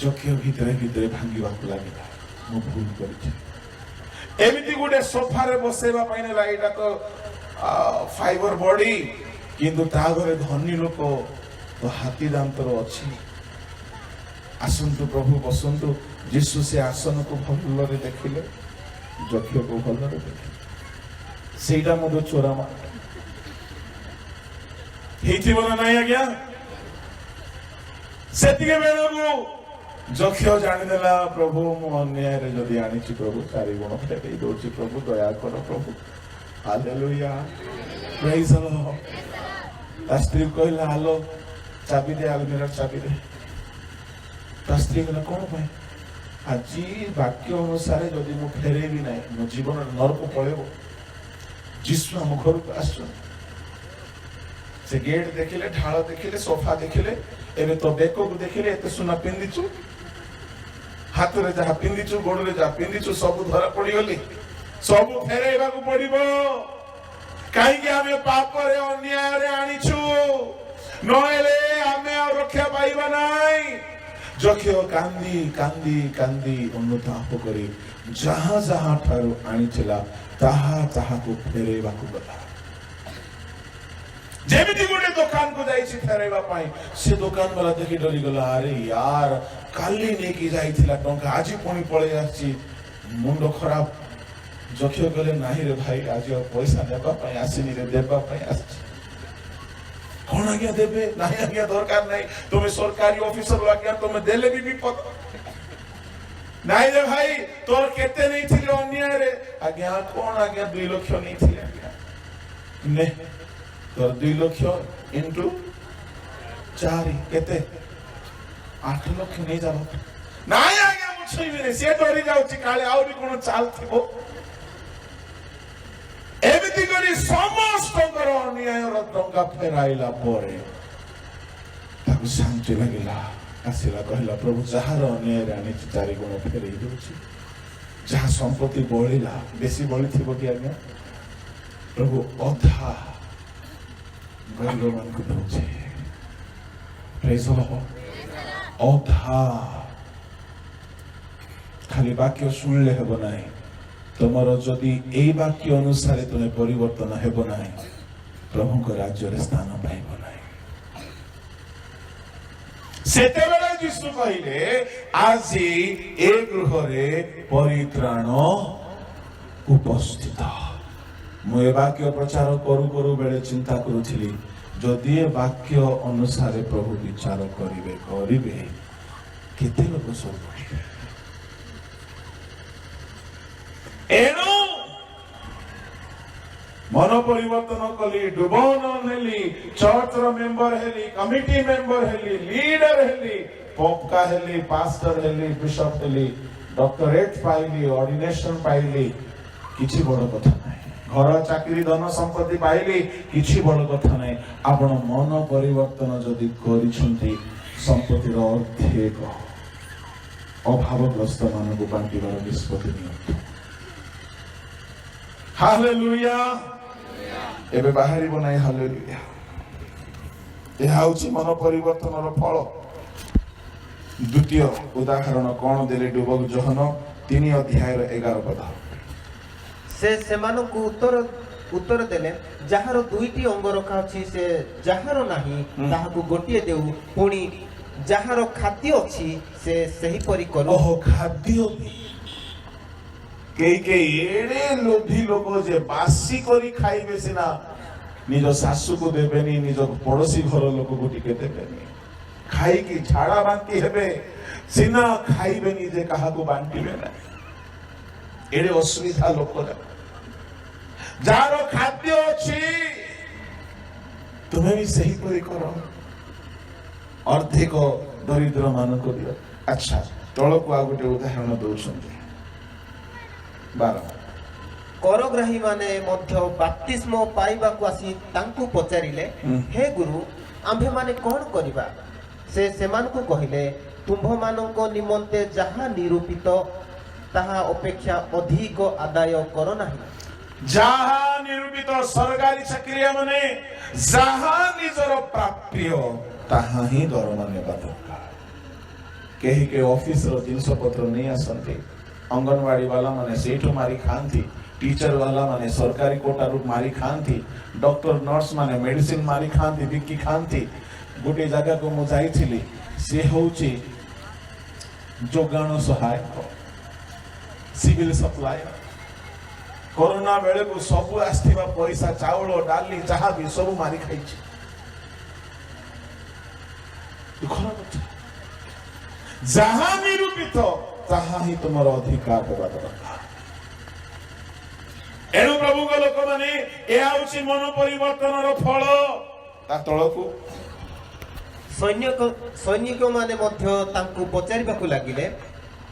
ଯକ୍ଷ ଭିତରେ ଭିତରେ ଭାଙ୍ଗିବାକୁ ଲାଗିଲା, ମୁଁ ଭୁଲ କରିଛି। ଏମିତି ଗୋଟେ ସୋଫାରେ ବସେଇବା ପାଇଁ ନେଲା, ଏଇଟା ତ ଫାଇବର ବଡି, କିନ୍ତୁ ତା ଘରେ ଧନୀ ଲୋକ ତ ହାତୀ ଦାନ୍ତର ଅଛି। ଆସନ୍ତୁ ପ୍ରଭୁ ବସନ୍ତୁ। ଯୀଶୁ ସେ ଆସନକୁ ଭଲରେ ଦେଖିଲେ, ଯକ୍ଷକୁ ଭଲରେ ଦେଖିଲେ। ସେଇଟା ମଧ୍ୟ ଚୋରା ମାଲ ହେଇଥିବ ନା ନାଇଁ ଆଜ୍ଞା? ସେତିକି ବେଳକୁ ଯକ୍ଷ ଜାଣିଦେଲା ପ୍ରଭୁ ମୁଁ ଅନ୍ୟାୟରେ ଯଦି ଆଣିଛି ପ୍ରଭୁ 4 ଗୁଣ ଫେରେଇ ଦଉଛି, ପ୍ରଭୁ ଦୟା କର ପ୍ରଭୁ। ହାଲେଲୁୟା, ପ୍ରେଜ୍ ଦ ଲର୍ଡ। ତା ସ୍ତ୍ରୀ କହିଲା ଆଲୋ ଚାବି ଦେ, ଆଲମିରାର ଚାବି ଦେ। ତା ସ୍ତ୍ରୀ କହିଲା କଣ ପାଇଁ? ଆଜି ବାକ୍ୟ ଅନୁସାରେ ଯଦି ମୁଁ ଫେରେଇବି ନାହିଁ ମୋ ଜୀବନ ନରକ ପଳେଇବ। ଯୀଶୁ ଆମ ଘରକୁ ଆସୁଛନ୍ତି। ସେ ଗେଟ୍ ଦେଖିଲେ, ଢାଳ ଦେଖିଲେ, ସୋଫା ଦେଖିଲେ, ଏବେ ତ ବେକକୁ ଦେଖିଲେ, ଏତେ ସୁନା ପିନ୍ଧିଛୁ, ହାତରେ ଯାହା ପିନ୍ଧିଛୁ, ଗୋଡରେ ଯାହା ପିନ୍ଧିଛୁ, ସବୁ ଧରା ପଡିଗଲି। ସବୁ ଫେରେଇବାକୁ ପଡିବ। କାହିଁକି ଆମେ ପାପରେ ଅନ୍ୟାୟରେ ଆଣିଛୁ, ନହେଲେ ଆମେ ଆଉ ରକ୍ଷା ପାଇବା ନାହିଁ। ଯକ୍ଷ କାନ୍ଦି କାନ୍ଦି କାନ୍ଦି ଅନୁତାପ କରି ଯାହା ଯାହା ଠାରୁ ଆଣିଥିଲା ତାହା ତାହାକୁ ଫେରେଇବାକୁ ଗଲା। ଯେମିତି ଗୋଟେ ଦୋକାନକୁ ଯାଇଛି ଫେରାଇବା ପାଇଁ, ସେ ଦୋକାନ ବାଲା ଦେଖି ଡରିଗଲା। ଆରେ ୟାର କାଲି ନେଇକି ଯାଇଥିଲା ଟଙ୍କା, ଆଜି ପୁଣି ପଳେଇ ଆସିଛି, ମୁଣ୍ଡ ଖରାପ। ଯକ୍ଷ କହିଲେ ନାହିଁ ରେ ଭାଇ, ଆଜି ଆଉ ପଇସା ନେବା ପାଇଁ ଆସିନି ରେ, ଦେବା ପାଇଁ ଆସିଛି। କଣ ଆଜ୍ଞା ଦେବେ? ନାହିଁ ଆଜ୍ଞା ଦରକାର ନାହିଁ, ତୁମେ ସରକାରୀ ଅଫିସର ଆଜ୍ଞା, ତୁମେ ଦେଲେ ବି ବିପଦ। ନାଇଁ ରେ ଭାଇ, ତୋର କେତେ ନେଇଥିଲେ ଅନ୍ୟାୟରେ? ଆଜ୍ଞା କଣ ଆଜ୍ଞା 2 ଲକ୍ଷ ନେଇଥିଲେ ଆଜ୍ଞା। ନେ ତୋର 2 ଲକ୍ଷ ଇଣ୍ଟୁ 4 କେତେ? 8 ଲକ୍ଷ ନେଇଯାବ। ନାଇଁ ଆଜ୍ଞା ମୁଁ ଛୁଇଁବିନି, ସିଏ ଡରି ଯାଉଛି କାଳେ ଆହୁରି କଣ ଚାଲଥିବ। ଏମିତି କରି ସମସ୍ତଙ୍କର ଅନ୍ୟାୟର ଟଙ୍କା ଫେରାଇଲା ପରେ ତାକୁ ଶାନ୍ତି ଲାଗିଲା। ଆସିଲା କହିଲା ପ୍ରଭୁ ଯାହାର ଅନ୍ୟାୟରେ ଆଣିଛି 4 ଗୁଣ ଫେରେଇ ଦଉଛି। ଯାହା ସମ୍ପତ୍ତି ବଳିଲା, ବେଶୀ ବଳିଥିବ କି ଆଜ୍ଞା? ପ୍ରଭୁ ଅଧା ଗରିବ ମାନଙ୍କୁ ଦଉଛି। ପ୍ରେଜ୍ ଦ ଲର୍ଡ। ଅଧା। ଖାଲି ବାକ୍ୟ ଶୁଣିଲେ ହେବ ନାହିଁ, ତୁମର ଯଦି ଏଇ ବାକ୍ୟ ଅନୁସାରେ ତୁମେ ପରିବର୍ତ୍ତନ ହେବ ନାହିଁ, ପ୍ରଭୁଙ୍କ ରାଜ୍ୟରେ ସ୍ଥାନ ପାଇବ ନାହିଁ। ସେତେବେଳେ ଯୀଶୁ କହିଲେ ଆଜି ଏ ଗୃହରେ ପରିତ୍ରାଣ ଉପସ୍ଥିତ। ମୁଁ ଏ ବାକ୍ୟ ପ୍ରଚାର କରୁ କରୁ ବେଳେ ଚିନ୍ତା କରୁଥିଲି, ଯଦି ଏ ବାକ୍ୟ ଅନୁସାରେ ପ୍ରଭୁ ବିଚାର କରିବେ କେତେ ଲୋକ ସବୁ ପଡ଼ିବେ। ଏଣୁ ମନ ପରିବର୍ତ୍ତନ କଲି, ଡୁବନ ନେଲି, ଚର୍ଚ୍ଚର ମେମ୍ବର ହେଲି, କମିଟି ମେମ୍ବର ହେଲି, ଲିଡର ହେଲି, ପକ୍କା ହେଲି, ପାଷ୍ଟର ହେଲି, ବିଶପ ହେଲି, ଡକ୍ଟରେଟ ପାଇଲି, ଅର୍ଡିନେସନ ପାଇଲି, କିଛି ବଡ କଥା ନାହିଁ। ଘର ଚାକିରି ଧନ ସମ୍ପତ୍ତି ପାଇଲି, କିଛି ବଡ କଥା ନାହିଁ। ଆପଣ ମନ ପରିବର୍ତ୍ତନ ଯଦି କରିଛନ୍ତି, ସମ୍ପତ୍ତିର ଅର୍ଧେକ ଅଭାବଗ୍ରସ୍ତ ମାନଙ୍କୁ ବାଣ୍ଟିବାର ନିଷ୍ପତ୍ତି ନିଅନ୍ତୁ। ହାଲେଲୁୟା। ଏବେ ବାହାରିବ ନାହିଁ। ହାଲେଲୁୟା। ଏହା ହେଉଛି ମନ ପରିବର୍ତ୍ତନର ଫଳ। द्वितीय उदाहरण कौन देले डुबक जोहन 3 अध्याय 11 पद से सेमानंकु उत्तर देले जाहार दुईटी अंग रखा अछि से जाहार नाही ताहाकु गोटिए देउ पुणी जाहार खाद्य अछि से सही परि करू। ओहो खाद्य के एड़े लोभी लोक जे बासी करी खाइबे सिना निज सासु को देबेनी निज पड़ोसी घर लोक को टिके देबेनी खाई की झाड़ा बांती हेबे सिना खाइबेनी जे कहा को बांटीबे ना एड़े असुविधा लोक जार खाद्य अछि तुम्हें भी सही परि करो अर्धिक दरिद्र मान को दियो। अच्छा तल को आ गोटे उदाहरण दउछन्ते 12 करग्राही माने मध्य बाप्तिस्म पाइबाकु आसी तांकु पचारिले हे गुरु आम्भे माने कोन करिबा से सेमानकु कहिले तुम्भ मानक निमंते जहा निरूपित ताहा अपेक्षा अधिक आदाय करो नाही। जहा निरूपित सरकारी चाकरी माने जहा निजर प्राप्य ताहा ही दरमा नेबा दरकार केही के ऑफिस रो जिनस पत्र नहीं आसंती अंगनवाड़ी वाला माने सेठो मारी खांती टीचर वाला माने सरकारी कोटा रूप मारी खांती डॉक्टर नर्स माने मेडिसिन मारी खांती बिक्की खांती गोटे जगह को मु जाइथिली से होची जोगाण सहायक सिविल सप्लाई कोरोना बेले को सब आस्थिबा पैसा चावल डाली चाहा भी सब मारी खाइछि जहां निरूपित ताहा ही तुमर अधिकार देवा दरकार। एणु प्रभु को लोक माने ए आउछि मन परिवर्तन रो फल ता तळकू सैनिक माने मध्य तांकु पचारिबाकु लागिले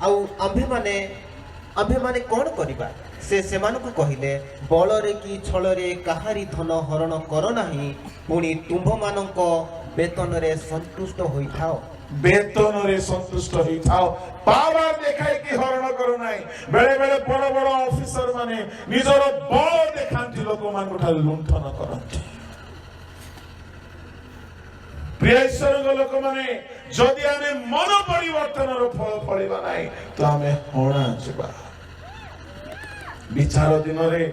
आउ आम्भे माने कोन करिबा से सेमानकु कहिले बलरे की छलरे काहारी धन हरण कर नाही पुणी तुंभ मानक वेतन रे संतुष्ट होइथाओ वेतन रे संतुष्ट होइथाओ पावर देखाय कि हरण करो नाही बेले बेले बड़ बड़ ऑफिसर माने निजर बल देखांती लोक मान उठा लुंठन करंती प्रियसरंग लोक माने जदि आमे मन परिवर्तन रो फल फळिबा नाही तो आमे होणा जिबा विचार दिन रे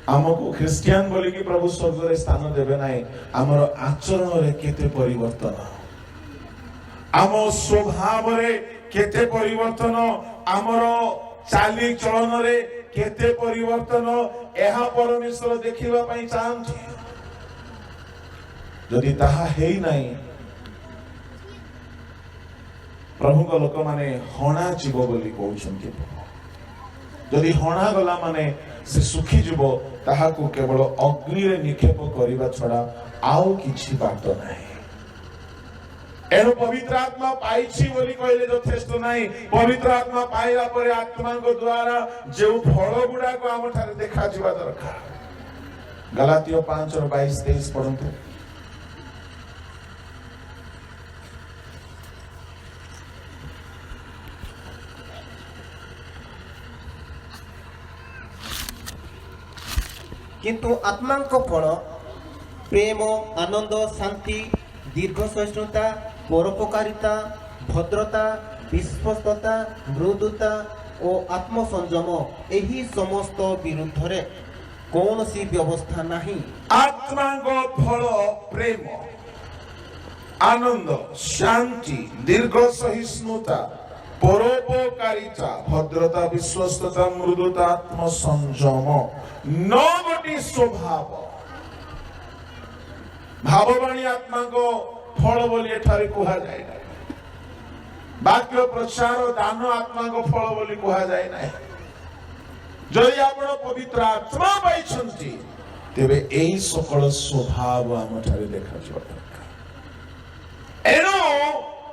आमको ख्रिस्टियन बोली कि प्रभु स्वर्ग रे स्थान देबे नाही हमर आचरण रे केते परिवर्तन आम स्वभाव रे केते परिवर्तन आमर चाली चलन रे केते परिवर्तन एहा परमेश्वर देखिबा पई चाहंती जदि ताहा हेई नाही प्रभु को लोक माने हणा जीव बोली कहउछन्ती जदि हणा गला माने से सुखी जीव ताहा को केवल अग्नि रे निक्षेप करिबा छडा आउ किछि बात नाही एनो पवित्र आत्मा पाइछि बोली कहले यथेष्ट नाही पवित्र आत्मा पाइला परे आत्मा को द्वारा जे फल गुडा को हम ठारे देखा जिबा दरकार गलातियो 5:22-23 पढंतु किंतु आत्मांक फल प्रेम आनंद शांति दीर्घ सहिष्णुता परोपकारिता भद्रता विश्वस्तता मृदुता और आत्मसंयम एही समस्त विरुद्ध रे कौन सी व्यवस्था नहीं। आत्मा को फल प्रेम आनंद शांति दीर्घ सहिष्णुता परोपकारिता भद्रता विश्वस्तता मृदुता आत्मसंयम नौ गोटी स्वभाव भाववाणी आत्मा को फल बोली एठारे कुहा जाए ना वाक्य प्रचार दान आत्मा को फल बोली कुहा जाए ना जदि आपण पवित्र आत्मा पाइछंती तेबे एई सकल स्वभाव आम ठारे देखा जाय एनो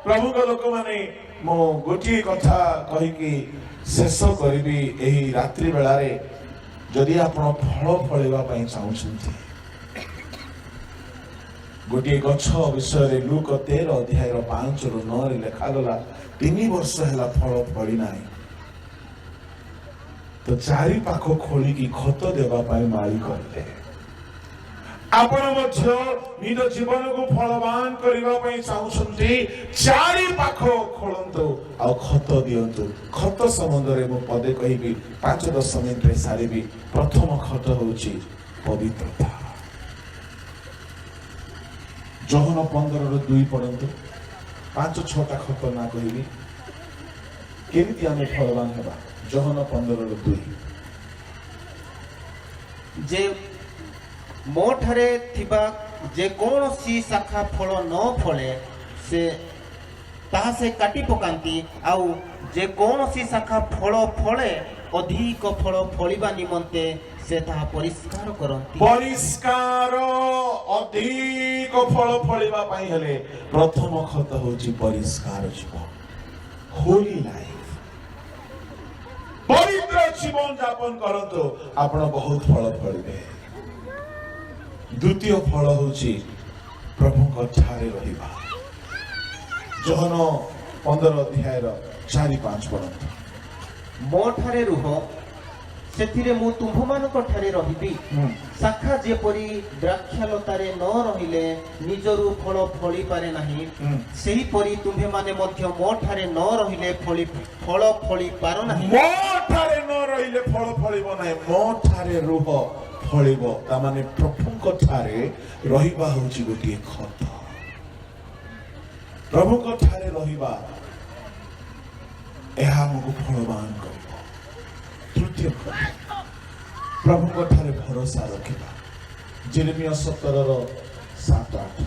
प्रभु को लोक माने मो गोटी कथा कहि कि शेष करबी एही रात्रि बेला रे जदि आपण फल फळेबा पई चाहुछंती गोटे गछ विषय लूक 13:5-9 लिखा गला 3 वर्ष है फल फड़ी ना तो चारि पाख खोली की खत देवा पाई माली करले आपण मध्य निज जीवन को फलवान करबा पई चाहुछंती चारि पाख खोलंतु आ खत दियंतु खत संबंध रे मो पदे कहिबी 5-10 मिनिट रे सारिबी प्रथम खत होउची पवित्रता जोहन 15:2 पढंतु 5-6टा खत ना कहिबी केमिति आमे फलवान हेबा जोहन 15:2 जे मो ठारे थिबा जे कौनसी शाखा फल न फले से ताहा से काटी पकांती आउ जे कौनसी शाखा फल फले अधिक फल फलिबा निमंते से ताहा परिष्कार करंती परिष्कार अधिक फल फलिबा पई हेले प्रथम खत होची परिष्कार जीवन होली लाइफ पवित्र जीवन यापन करंतो आपण बहुत फल फलिबे द्वितीय फल होची प्रभु ठारे रहिबा जोहन 15 अध्याय 4-5 पढंतु मो ठारे रुह सेथिरे मु तुम्भ मानक ठारे रहिबी शाखा जेपरी द्राक्षालतारे न रहिले निजरु फल फली पारे नाही सेही परी तुम्भे माने मध्य मो ठारे न रहिले फल फली पारो नाही मो ठारे न रहिले फल फलिबो नाही मो ठारे रुह फलिबो ता माने प्रभुଙ୍କ ठारे रहिबा होची गोटिए खत प्रभुଙ୍କ ठारे रहिबा एहा हमको फलवान करिबो तृतीय खत प्रभुଙ୍କ ठारे भरोसा रखिबा जेरेमिया 17:7-8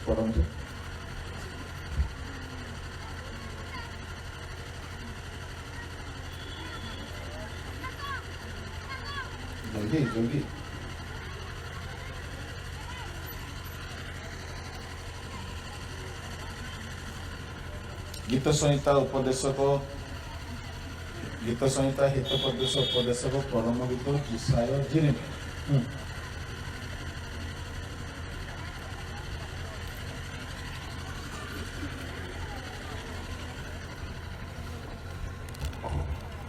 पढंतु जल्दी गीत संहिता हितोपदेश उपदेशक परम गीत जिसाय जेरेमिया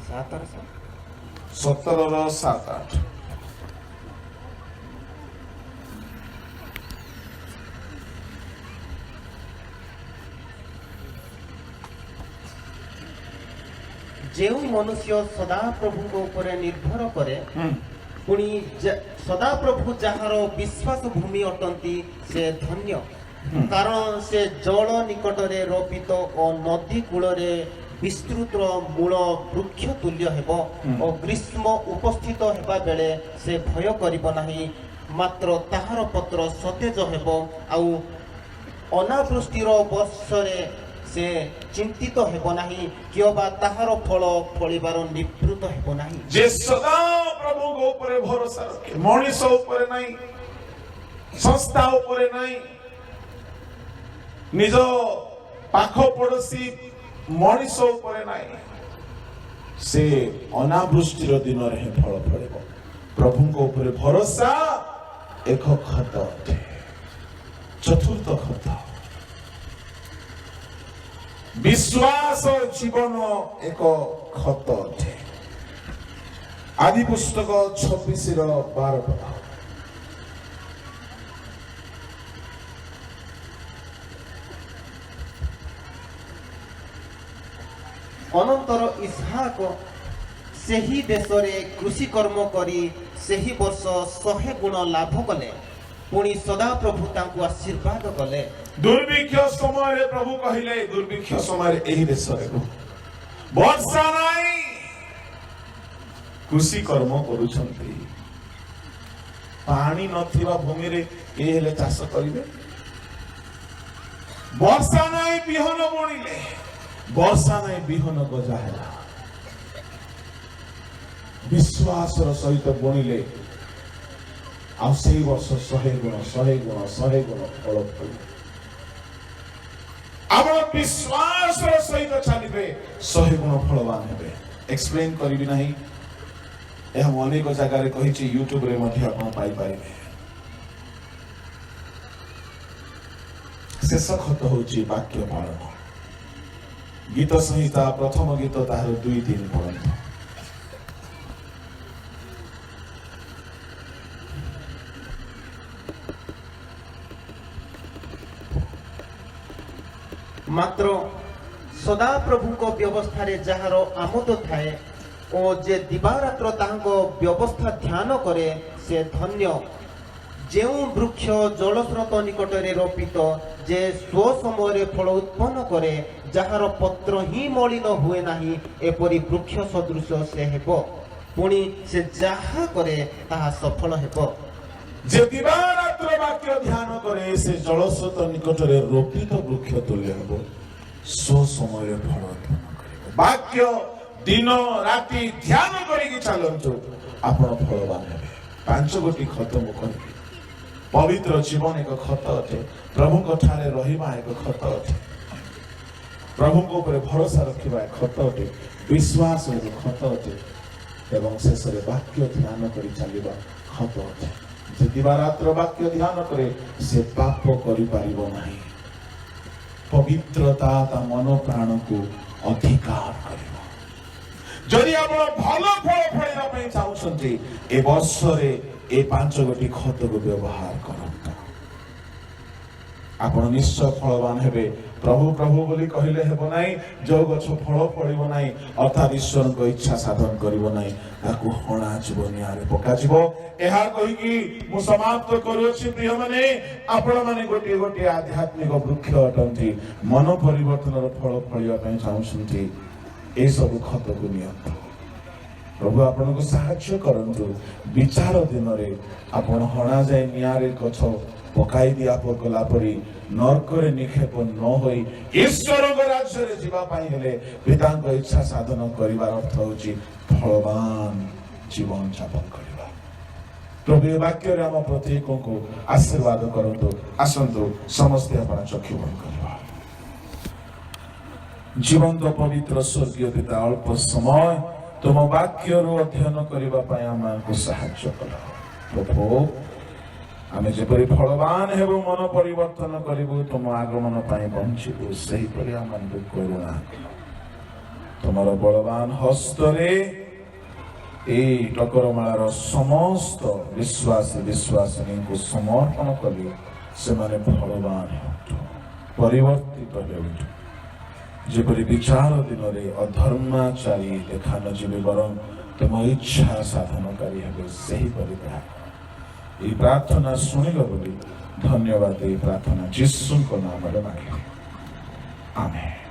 सातर 17:7-8 जेउ मनुष्य सदा प्रभु को ऊपर निर्भर करे पुणी सदा प्रभु जहार विश्वास भूमि अटंती से धन्य कारण से जल निकटरे रोपित और नदी कूलरे विस्तृत मूल वृक्ष तुल्य हेबो और ग्रीष्म उपस्थित हेबा बेले से भय करिबो नाही मात्र ताहार पत्र सतेज हेबो आउ अनावृष्टिर वर्षरे से चिंतित हेबो नाही कियोबा ताहार फल फलिबार निवृत्त हेबो नाही जे सदा प्रभु को ऊपर भरोसा रखे मनुष्य ऊपर नहीं संस्था ऊपर नहीं निज पाख पड़ोसी मनुष्य ऊपर नहीं से अनावृष्टिर दिन रे फल फलिबो प्रभु को ऊपर भरोसा एक खत अटे चतुर्थ खत विश्वास जीवन एक खत अटे आदि पुस्तक 26:12 अनंतर इसहाक सेही देशरे कृषि कर्म करी सेही वर्ष 100 गुण लाभ कले पुणी सदा प्रभु तांको आशीर्वाद कले दुर्भिक्ष समय प्रभु कहिले दुर्भिक्ष समय एही देश रे वर्षा नाही कृषि कर्म करूछंती पानी नथिबा भूमि रे के हेले चाष करिवे वर्षा नाही बिहन बुणिले वर्षा नाही बिहन गजा हैला विश्वास र सहित बुणिले आ सेही वर्ष 100 गुण फल फल आपण विश्वास र सहित चलिबे 100 गुण फलवान हेबे एक्सप्लेन करिबि नाही ए हम अनेक जगह रे कहिछि YouTube रे मध्ये आपण पाई पाइबे शेष खत होछि वाक्य पालन गीत संहिता प्रथम गीत तार 2-3 पढंतु ମାତ୍ର ସଦାପ୍ରଭୁଙ୍କ ବ୍ୟବସ୍ଥାରେ ଯାହାର ଆମୋଦ ଥାଏ ଓ ଯେ ଦିବାରାତ୍ର ତାଙ୍କ ବ୍ୟବସ୍ଥା ଧ୍ୟାନ କରେ ସେ ଧନ୍ୟ। ଯେଉଁ ବୃକ୍ଷ ଜଳସ୍ରୋତ ନିକଟରେ ରୋପିତ, ଯେ ସ୍ୱ ସମୟରେ ଫଳ ଉତ୍ପନ୍ନ କରେ, ଯାହାର ପତ୍ର ହିଁ ମଳିନ ହୁଏ ନାହିଁ, ଏପରି ବୃକ୍ଷ ସଦୃଶ ସେ ହେବ। ପୁଣି ସେ ଯାହା କରେ ତାହା ସଫଳ ହେବ। ଯେ ଦିବାରାତ୍ର ବାକ୍ୟ ଧ୍ୟାନ କରେ ସେ ଜଳସ୍ରୋତ ନିକଟରେ ରୋପିତ ବୃକ୍ଷ ତୁଲ୍ୟ ହେବ, ସ୍ୱ ସମୟରେ ଫଳ ଉତ୍ପନ୍ନ କରିବ। ବାକ୍ୟ ଦିନ ରାତି ଧ୍ୟାନ କରିକି ଚାଲନ୍ତୁ, ଆପଣ ଫଳବାନ ହେବେ। 5 ଗୋଟି ଖତ ମୁଁ କହିବି। ପବିତ୍ର ଜୀବନ ଏକ ଖତ ଅଟେ। ପ୍ରଭୁଙ୍କ ଠାରେ ରହିବା ଏକ ଖତ ଅଟେ। ପ୍ରଭୁଙ୍କ ଉପରେ ଭରସା ରଖିବା ଏକ ଖତ ଅଟେ। ବିଶ୍ୱାସ ଏକ ଖତ ଅଟେ। ଏବଂ ଶେଷରେ ବାକ୍ୟ ଧ୍ୟାନ କରି ଚାଲିବା ଖତ ଅଟେ। ଯେ ଦିବାରାତ୍ର ବାକ୍ୟ ଧ୍ୟାନ କରେ ସେ ପାପ କରିପାରିବ ନାହିଁ। ପବିତ୍ରତା ତା ମନ ପ୍ରାଣକୁ ଅଧିକାର କରିବ। ଯଦି ଆପଣ ଭଲ ଫଳ ଫଳିବା ପାଇଁ ଚାହୁଁଛନ୍ତି, ଏ ବର୍ଷରେ ଏ 5 ଗୋଟି ଖତକୁ ବ୍ୟବହାର କରନ୍ତୁ। ଆପଣ ନିଶ୍ଚୟ ଫଳବାନ ହେବେ। ପ୍ରଭୁ ପ୍ରଭୁ ବୋଲି କହିଲେ ହେବ ନାହିଁ। ଯୋଉ ଗଛ ଫଳ ଫଳିବ ନାହିଁ, ଅର୍ଥାତ୍ ଈଶ୍ୱରଙ୍କ ଇଚ୍ଛା ସାଧନ କରିବ ନାହିଁ, ତାକୁ ହଣାଯିବ, ନିଆଁରେ ପକାଯିବ। ଏହା କହିକି ମୁଁ ସମାପ୍ତ କରୁଅଛି। ପ୍ରିୟମାନେ, ଆପଣମାନେ ଗୋଟିଏ ଗୋଟିଏ ଆଧ୍ୟାତ୍ମିକ ବୃକ୍ଷ ଅଟନ୍ତି। ମନ ପରିବର୍ତ୍ତନର ଫଳ ଫଳିବା ପାଇଁ ଚାହୁଁଛନ୍ତି, ଏସବୁ ଖତକୁ ନିଅନ୍ତୁ। ପ୍ରଭୁ ଆପଣଙ୍କୁ ସାହାଯ୍ୟ କରନ୍ତୁ। ବିଚାର ଦିନରେ ଆପଣ ହଣାଯାଇ ନିଆଁରେ ଗଛ ପକାଇ ଦିଆ ଗଲା ପରି ନର୍କରେ ନିକ୍ଷେପ ନ ହୋଇ ଈଶ୍ୱରଙ୍କ ରାଜ୍ୟରେ ଯିବା ପାଇଁ ହେଲେ ପିତାଙ୍କ ଇଚ୍ଛା ସାଧନ କରିବାର ଅର୍ଥ ହେଉଛି ଫଳବାନ ଜୀବନ ଯାପନ କରିବା। ପ୍ରଭୁ ଏ ବାକ୍ୟରେ ଆମ ପ୍ରତ୍ୟେକଙ୍କୁ ଆଶୀର୍ବାଦ କରନ୍ତୁ। ଆସନ୍ତୁ ସମସ୍ତେ ଆପଣ ଚକ୍ଷୁ ବନ୍ଦ କରିବା। ଜୀବନ୍ତ ପବିତ୍ର ସ୍ୱର୍ଗୀୟ ପିତା, ଅଳ୍ପ ସମୟ ତୁମ ବାକ୍ୟରୁ ଅଧ୍ୟୟନ କରିବା ପାଇଁ ଆମକୁ ସାହାଯ୍ୟ କର। ପ୍ରଭୁ, ଆମେ ଯେପରି ଫଳବାନ ହେବୁ, ମନ ପରିବର୍ତ୍ତନ କରିବୁ, ତୁମ ଆଗମନ ପାଇଁ ବଞ୍ଚିବୁ, ସେହିପରି ଆମକୁ କରୁଣା କର। ତୁମର ବଳବାନ ହସ୍ତରେ এই ଟକରମାଳାର ସମସ୍ତ ବିଶ୍ୱାସୀ ବିଶ୍ୱାସିନୀଙ୍କୁ ସମର୍ପଣ କଲି। ସେମାନେ ଫଳବାନ ହେଉନ୍ତୁ, ପରିବର୍ତ୍ତିତ ହେଉନ୍ତୁ। ଯେପରି ବିଚାର ଦିନରେ ଅଧର୍ମାଚାରୀ ଦେଖା ନ ଯିବେ, ବରଂ ତୁମ ଇଚ୍ଛା ସାଧନକାରୀ ହେବେ, ସେହିପରି ତାହା। এই ପ୍ରାର୍ଥନା ଶୁଣିଲ ବୋଲି ଧନ୍ୟବାଦ। ଏହି ପ୍ରାର୍ଥନା ଯୀଶୁଙ୍କ ନାମରେ ମାଗିଲି, ଆମେନ୍।